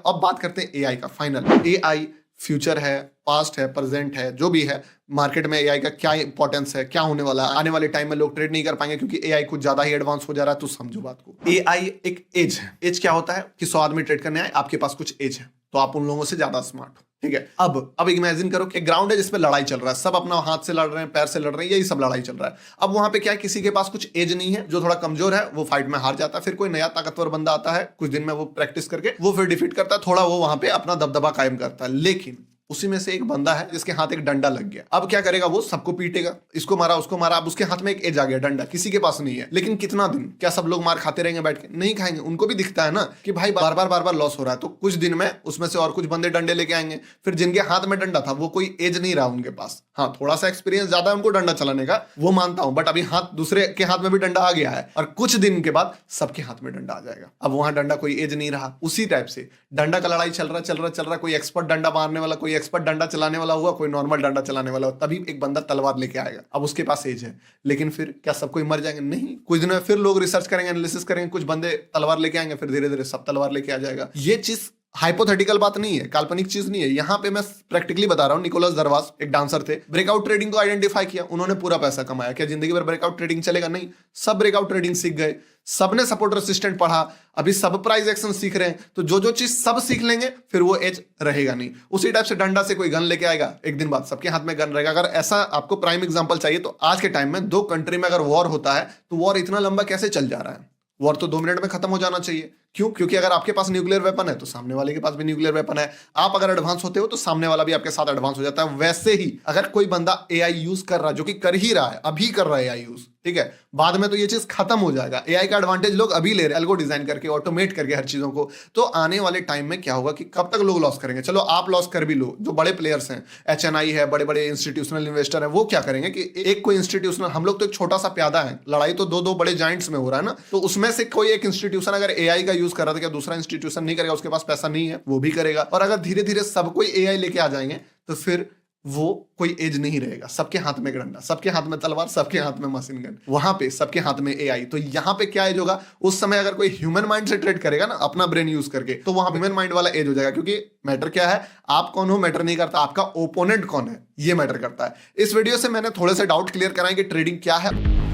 अब बात करते हैं एआई का। फाइनल एआई फ्यूचर है, पास्ट है, प्रेजेंट है, जो भी है, मार्केट में एआई का क्या इंपॉर्टेंस है, क्या होने वाला है, आने वाले टाइम में लोग ट्रेड नहीं कर पाएंगे क्योंकि एआई कुछ ज्यादा ही एडवांस हो जा रहा है। तो समझो बात को, एआई एक एज है। एज क्या होता है कि 100 आदमी ट्रेड करने आए, आपके पास कुछ एज है तो आप उन लोगों से ज्यादा स्मार्ट हो, ठीक है। अब इमेजिन करो कि ग्राउंड है जिसमें लड़ाई चल रहा है, सब अपना हाथ से लड़ रहे हैं, पैर से लड़ रहे हैं, यही सब लड़ाई चल रहा है। अब वहां पे क्या है, किसी के पास कुछ एज नहीं है, जो थोड़ा कमजोर है वो फाइट में हार जाता है, फिर कोई नया ताकतवर बंदा आता है, कुछ दिन में वो प्रैक्टिस करके वो फिर डिफीट करता है, थोड़ा वो वहां पे अपना दबदबा कायम करता है। लेकिन उसी में से एक बंदा है जिसके हाथ एक डंडा लग गया। अब क्या करेगा, वो सबको पीटेगा, इसको मारा उसको मारा। अब उसके हाथ में एक एज आ गया, डंडा किसी के पास नहीं है। लेकिन कितना दिन, क्या सब लोग मार खाते रहेंगे बैठ के? नहीं खाएंगे। उनको भी दिखता है ना कि भाई बार बार लॉस हो रहा है, तो कुछ दिन में उसमें से और कुछ बंदे डंडे लेके आएंगे। फिर जिनके हाथ में डंडा था वो कोई एज नहीं रहा उनके पास, हाँ थोड़ा सा एक्सपीरियंस ज्यादा है उनको डंडा चलाने का, वो मानता हूं, बट अभी हाथ दूसरे के हाथ में भी डंडा आ गया है और कुछ दिन के बाद सबके हाथ में डंडा आ जाएगा। अब वहां डंडा कोई एज नहीं रहा। उसी टाइप से डंडा का लड़ाई चल रहा, कोई एक्सपर्ट डंडा मारने वाला, कोई एक्सपर्ट डंडा चलाने वाला हुआ, कोई नॉर्मल डंडा चलाने वाला हुआ, तभी एक बंदा तलवार लेके आएगा। अब उसके पास एज है, लेकिन फिर क्या सब कोई मर जाएंगे? नहीं, कुछ दिन में फिर लोग रिसर्च करेंगे, एनालिसिस करेंगे, कुछ बंदे तलवार लेके आएंगे, फिर धीरे धीरे सब तलवार लेके आ जाएगा। ये चीज हाइपोथेटिकल बात नहीं है, काल्पनिक चीज नहीं है, यहाँ पे मैं प्रैक्टिकली बता रहा हूँ। निकोलस दरवाज एक डांसर थे, ब्रेकआउट ट्रेडिंग को आइडेंटिफाई किया, उन्होंने पूरा पैसा कमाया। क्या जिंदगी भर ब्रेकआउट ट्रेडिंग चलेगा? नहीं, सब ब्रेकआउट ट्रेडिंग सीख गए, सबने सपोर्ट रेसिस्टेंट पढ़ा, अभी सब प्राइस एक्शन सीख रहे हैं। तो जो चीज सब सीख लेंगे फिर वो एज रहेगा नहीं। उसी टाइप से डंडा से कोई गन लेके आएगा, एक दिन बाद सबके हाथ में गन रहेगा। अगर ऐसा आपको प्राइम एग्जांपल चाहिए तो आज के टाइम में 2 कंट्री में अगर वॉर होता है तो वॉर इतना लंबा कैसे चल जा रहा है? वॉर तो 2 मिनट में खत्म हो जाना चाहिए। क्यों? क्योंकि अगर आपके पास न्यूक्लियर वेपन है तो सामने वाले के पास भी न्यूक्लियर वेपन है। आप अगर एडवांस होते हो तो सामने वाला भी आपके साथ एडवांस हो जाता है। वैसे ही अगर कोई बंदा एआई यूज कर रहा है, जो कि कर ही रहा है, अभी कर रहा है एआई यूज, ठीक है, बाद में तो ये चीज खत्म हो जाएगा। एआई का एडवांटेज लोग अभी ले रहे हैं, एल्गो डिजाइन करके, ऑटोमेट करके हर चीजों को। तो आने वाले टाइम में क्या होगा कि कब तक लोग लॉस करेंगे? चलो आप लॉस कर भी लो, जो बड़े प्लेयर्स हैं, एचएनआई है, बड़े बड़े इंस्टीट्यूशनल इन्वेस्टर है, वो क्या करेंगे कि एक कोई इंस्टीट्यूशनल, हम लोग तो एक छोटा सा प्यादा है, लड़ाई तो 2 बड़े जाइंट्स में हो रहा है ना, तो उसमें से कोई एक इंस्टीट्यूशन अगर एआई का यूज कर रहा था, क्या दूसरा इंस्टीट्यूशन नहीं करेगा? उसके पास पैसा नहीं है, वो भी करेगा। और अगर धीरे धीरे सब कोई एआई लेके आ जाएंगे तो फिर वो कोई एज नहीं रहेगा। सबके हाथ में डंडा, सबके हाथ में तलवार, सबके हाथ में मशीन गन, वहां पे सबके हाथ में एआई। तो यहाँ पे क्या एज होगा? उस समय अगर कोई ह्यूमन माइंड से ट्रेड करेगा ना, अपना ब्रेन यूज करके, तो वहां ह्यूमन माइंड वाला एज हो जाएगा। क्योंकि मैटर क्या है, आप कौन हो मैटर नहीं करता, आपका ओपोनेंट कौन है ये मैटर करता है। इस वीडियो से मैंने थोड़े से डाउट क्लियर कराए कि ट्रेडिंग क्या है।